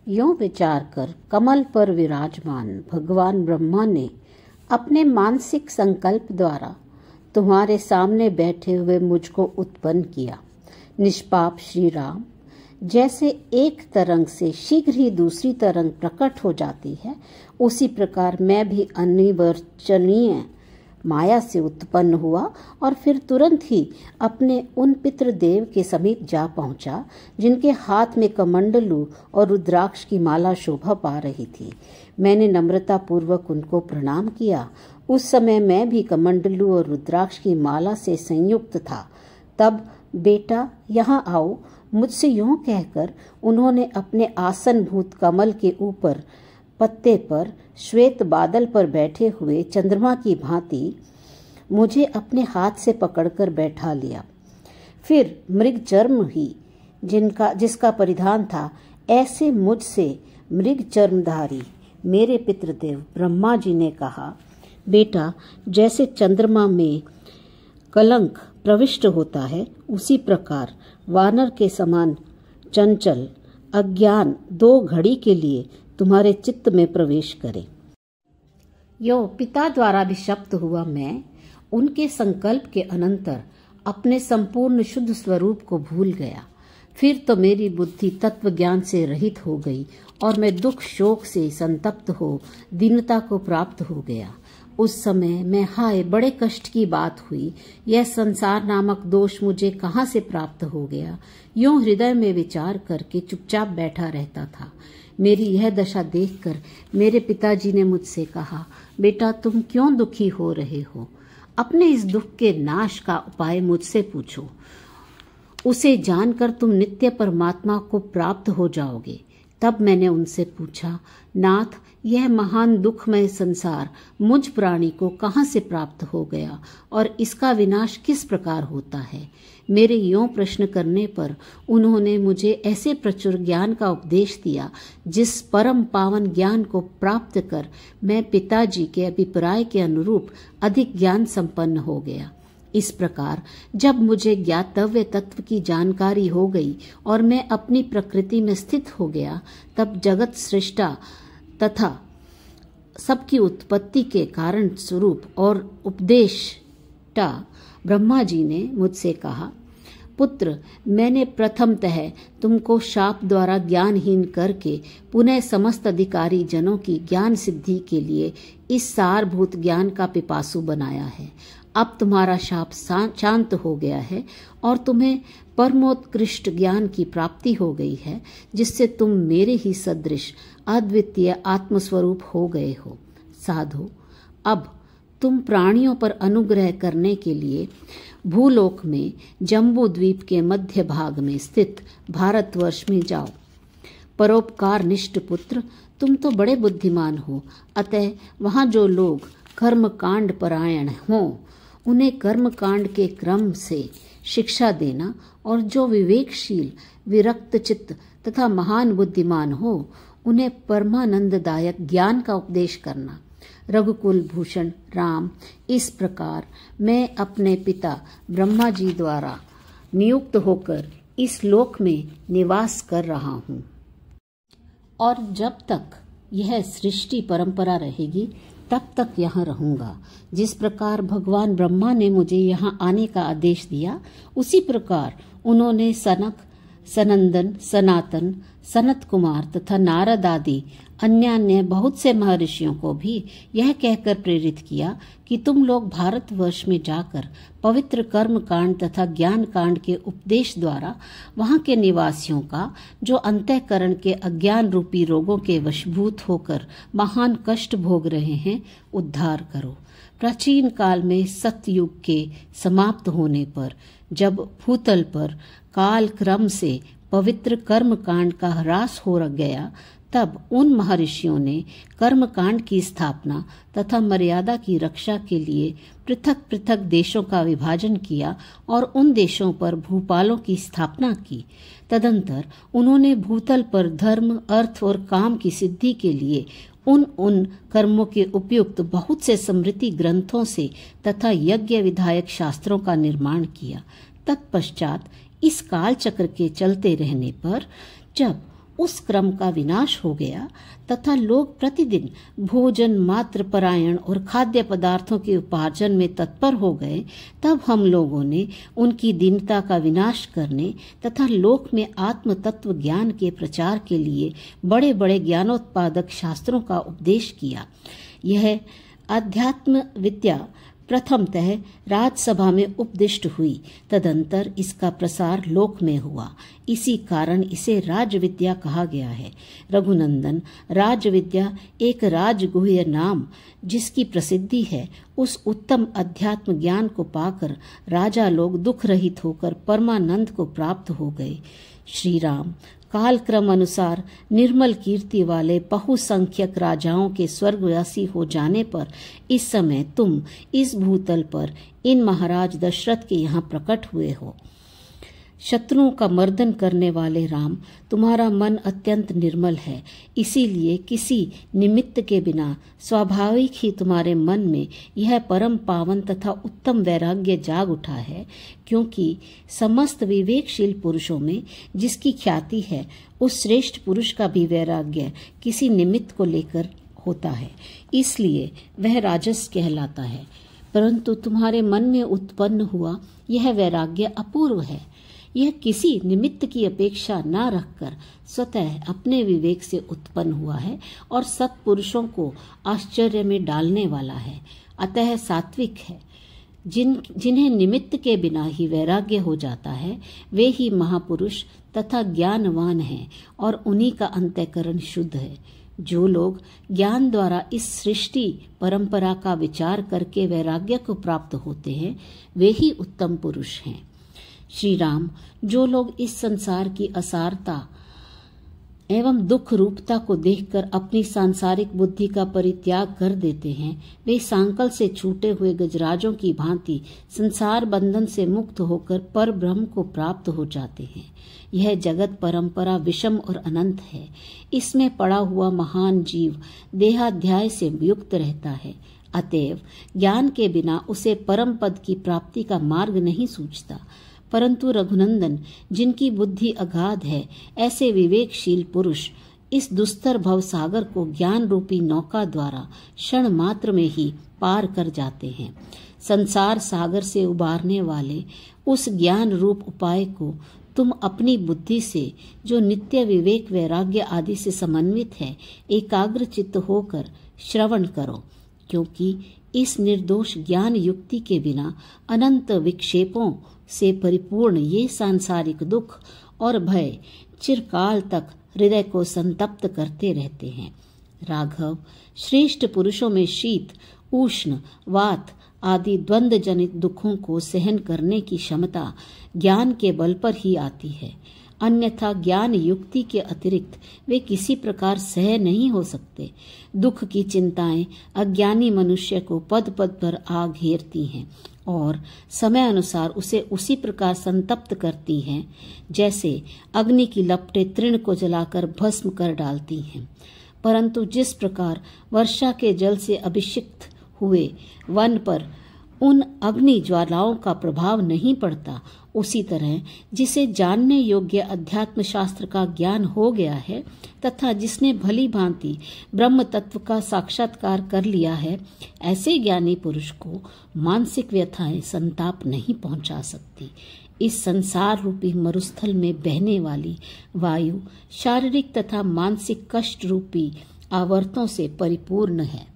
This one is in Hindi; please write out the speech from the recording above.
यों विचार कर कमल पर विराजमान भगवान ब्रह्मा ने अपने मानसिक संकल्प द्वारा तुम्हारे सामने बैठे हुए मुझको उत्पन्न किया। निष्पाप श्री राम, जैसे एक तरंग से शीघ्र ही दूसरी तरंग प्रकट हो जाती है, उसी प्रकार मैं भी अनिर्वचनीय माया से उत्पन्न हुआ और फिर तुरंत ही अपने उन पितृदेव के समीप जा पहुंचा जिनके हाथ में कमंडलू और रुद्राक्ष की माला शोभा पा रही थी। मैंने नम्रता पूर्वक उनको प्रणाम किया। उस समय मैं भी कमंडलू और रुद्राक्ष की माला से संयुक्त था। तब बेटा यहाँ आओ, मुझसे यूं कहकर उन्होंने अपने आसनभूत कमल के ऊपर पत्ते पर श्वेत बादल पर बैठे हुए चंद्रमा की भांति मुझे अपने हाथ से पकड़कर बैठा लिया। फिर मृग चर्म ही जिसका परिधान था, ऐसे मुझसे मृग चर्मधारी मेरे पितृदेव ब्रह्मा जी ने कहा, बेटा, जैसे चंद्रमा में कलंक प्रविष्ट होता है, उसी प्रकार वानर के समान चंचल अज्ञान 2 घड़ी के लिए तुम्हारे चित्त में प्रवेश करे। यो पिता द्वारा अभिशप्त हुआ मैं उनके संकल्प के अनंतर अपने संपूर्ण शुद्ध स्वरूप को भूल गया। फिर तो मेरी बुद्धि तत्व ज्ञान से रहित हो गई और मैं दुख शोक से संतप्त हो दीनता को प्राप्त हो गया। उस समय मैं हाय बड़े कष्ट की बात हुई, यह संसार नामक दोष मुझे कहाँ से प्राप्त हो गया, यूं हृदय में विचार करके चुपचाप बैठा रहता था। मेरी यह दशा देखकर मेरे पिताजी ने मुझसे कहा, बेटा तुम क्यों दुखी हो रहे हो? अपने इस दुख के नाश का उपाय मुझसे पूछो। उसे जानकर तुम नित्य परमात्मा को प्राप्त हो जाओगे। तब मैंने उनसे पूछा, नाथ, यह महान दुखमय संसार मुझ प्राणी को कहाँ से प्राप्त हो गया और इसका विनाश किस प्रकार होता है? मेरे यों प्रश्न करने पर उन्होंने मुझे ऐसे प्रचुर ज्ञान का उपदेश दिया जिस परम पावन ज्ञान को प्राप्त कर मैं पिताजी के अभिप्राय के अनुरूप अधिक ज्ञान संपन्न हो गया। इस प्रकार जब मुझे ज्ञातव्य तत्व की जानकारी हो गई और मैं अपनी प्रकृति में स्थित हो गया, तब जगत सृष्टा तथा सबकी उत्पत्ति के कारण स्वरूप और उपदेष्टा ब्रह्मा जी ने मुझसे कहा, पुत्र, मैंने प्रथमतः तुमको शाप द्वारा ज्ञानहीन करके पुनः समस्त अधिकारी जनों की ज्ञान सिद्धि के लिए इस सारभूत ज्ञान का पिपासु बनाया है। अब तुम्हारा शाप शांत हो गया है और तुम्हें परमोत्कृष्ट ज्ञान की प्राप्ति हो गई है, जिससे तुम मेरे ही सदृश अद्वितीय आत्मस्वरूप हो गए हो। साधु, अब तुम प्राणियों पर अनुग्रह करने के लिए भूलोक में जम्बू द्वीप के मध्य भाग में स्थित भारतवर्ष में जाओ। परोपकार निष्ठ पुत्र, तुम तो बड़े बुद्धिमान हो, अतः वहाँ जो लोग कर्मकांड परायण हों उन्हें कर्मकांड के क्रम से शिक्षा देना और जो विवेकशील विरक्त चित्त तथा महान बुद्धिमान हो उन्हें परमानंददायक ज्ञान का उपदेश करना। रघुकुल भूषण राम, इस प्रकार मैं अपने पिता ब्रह्मा जी द्वारा नियुक्त होकर इस लोक में निवास कर रहा हूँ और जब तक यह सृष्टि परंपरा रहेगी तब तक यहाँ रहूंगा। जिस प्रकार भगवान ब्रह्मा ने मुझे यहाँ आने का आदेश दिया, उसी प्रकार उन्होंने सनक, सनंदन, सनातन, सनत कुमार तथा नारद आदि अन्य बहुत से महर्षियों को भी यह कहकर प्रेरित किया कि तुम लोग भारतवर्ष में जाकर पवित्र कर्म कांड तथा ज्ञान कांड के उपदेश द्वारा वहां के निवासियों का, जो अंतःकरण के अज्ञान रूपी रोगों के वशभूत होकर महान कष्ट भोग रहे हैं, उद्धार करो। प्राचीन काल में सतयुग के समाप्त होने पर जब भूतल पर काल क्रम से पवित्र कर्म कांड का ह्रास हो गया, तब उन महर्षियों ने कर्म कांड की स्थापना तथा मर्यादा की रक्षा के लिए पृथक पृथक देशों का विभाजन किया और उन देशों पर भूपालों की स्थापना की। तदंतर उन्होंने भूतल पर धर्म, अर्थ और काम की सिद्धि के लिए उन कर्मों के उपयुक्त बहुत से स्मृति ग्रंथों से तथा यज्ञ विधायक शास्त्रों का निर्माण किया। तत्पश्चात इस काल चक्र के चलते रहने पर जब उस क्रम का विनाश हो गया तथा लोग प्रतिदिन भोजन मात्र परायण और खाद्य पदार्थों के उपार्जन में तत्पर हो गए, तब हम लोगों ने उनकी दीनता का विनाश करने तथा लोक में आत्म तत्व ज्ञान के प्रचार के लिए बड़े बड़े ज्ञानोत्पादक शास्त्रों का उपदेश किया। यह अध्यात्म विद्या प्रथमतः राजसभा में उपदिष्ट हुई, तदंतर इसका प्रसार लोक में हुआ। इसी कारण इसे राजविद्या कहा गया है। रघुनंदन, राजविद्या एक राजगुह्य नाम जिसकी प्रसिद्धि है, उस उत्तम अध्यात्म ज्ञान को पाकर राजा लोग दुख रहित होकर परमानंद को प्राप्त हो गए। श्री राम, कालक्रम अनुसार निर्मल कीर्ति वाले बहुसंख्यक राजाओं के स्वर्गवासी हो जाने पर इस समय तुम इस भूतल पर इन महाराज दशरथ के यहाँ प्रकट हुए हो। शत्रुओं का मर्दन करने वाले राम, तुम्हारा मन अत्यंत निर्मल है, इसीलिए किसी निमित्त के बिना स्वाभाविक ही तुम्हारे मन में यह परम पावन तथा उत्तम वैराग्य जाग उठा है। क्योंकि समस्त विवेकशील पुरुषों में जिसकी ख्याति है, उस श्रेष्ठ पुरुष का भी वैराग्य किसी निमित्त को लेकर होता है, इसलिए वह राजस कहलाता है। परंतु तुम्हारे मन में उत्पन्न हुआ यह वैराग्य अपूर्व है। यह किसी निमित्त की अपेक्षा न रखकर स्वतः अपने विवेक से उत्पन्न हुआ है और सत्पुरुषों को आश्चर्य में डालने वाला है, अतः सात्विक है। जिन्हें निमित्त के बिना ही वैराग्य हो जाता है, वे ही महापुरुष तथा ज्ञानवान हैं और उन्हीं का अंतःकरण शुद्ध है। जो लोग ज्ञान द्वारा इस सृष्टि परंपरा का विचार करके वैराग्य को प्राप्त होते हैं, वे ही उत्तम पुरुष हैं। श्री राम, जो लोग इस संसार की असारता एवं दुख रूपता को देखकर अपनी सांसारिक बुद्धि का परित्याग कर देते हैं, वे सांकल से छूटे हुए गजराजों की भांति संसार बंधन से मुक्त होकर पर ब्रह्म को प्राप्त हो जाते हैं। यह जगत परंपरा विषम और अनंत है। इसमें पड़ा हुआ महान जीव देहाध्याय से युक्त रहता है, अतएव ज्ञान के बिना उसे परम पद की प्राप्ति का मार्ग नहीं सूझता। परंतु रघुनंदन, जिनकी बुद्धि अगाध है, ऐसे विवेकशील पुरुष इस दुस्तर भव सागर को ज्ञान रूपी नौका द्वारा क्षण मात्र में ही पार कर जाते हैं। संसार सागर से उबारने वाले उस ज्ञान रूप उपाय को तुम अपनी बुद्धि से, जो नित्य विवेक वैराग्य आदि से समन्वित है, एकाग्र चित्त होकर श्रवण करो। क्योंकि इस निर्दोष ज्ञान युक्ति के बिना अनंत विक्षेपों से परिपूर्ण ये सांसारिक दुख और भय चिरकाल तक हृदय को संतप्त करते रहते हैं। राघव, श्रेष्ठ पुरुषों में शीत, उष्ण, वात आदि द्वंद्व जनित दुखों को सहन करने की क्षमता ज्ञान के बल पर ही आती है, अन्यथा ज्ञान युक्ति के अतिरिक्त वे किसी प्रकार सह नहीं हो सकते। दुख की चिंताएं अज्ञानी मनुष्य को पद पद पर आ घेरती हैं और समय अनुसार उसे उसी प्रकार संतप्त करती हैं जैसे अग्नि की लपटें तृण को जलाकर भस्म कर डालती हैं। परंतु जिस प्रकार वर्षा के जल से अभिषिक्त हुए वन पर उन अग्नि ज्वालाओं का प्रभाव नहीं पड़ता, उसी तरह जिसे जानने योग्य अध्यात्म शास्त्र का ज्ञान हो गया है तथा जिसने भली भांति ब्रह्म तत्व का साक्षात्कार कर लिया है, ऐसे ज्ञानी पुरुष को मानसिक व्यथाएं संताप नहीं पहुंचा सकती। इस संसार रूपी मरुस्थल में बहने वाली वायु शारीरिक तथा मानसिक कष्ट रूपी आवर्तों से परिपूर्ण है।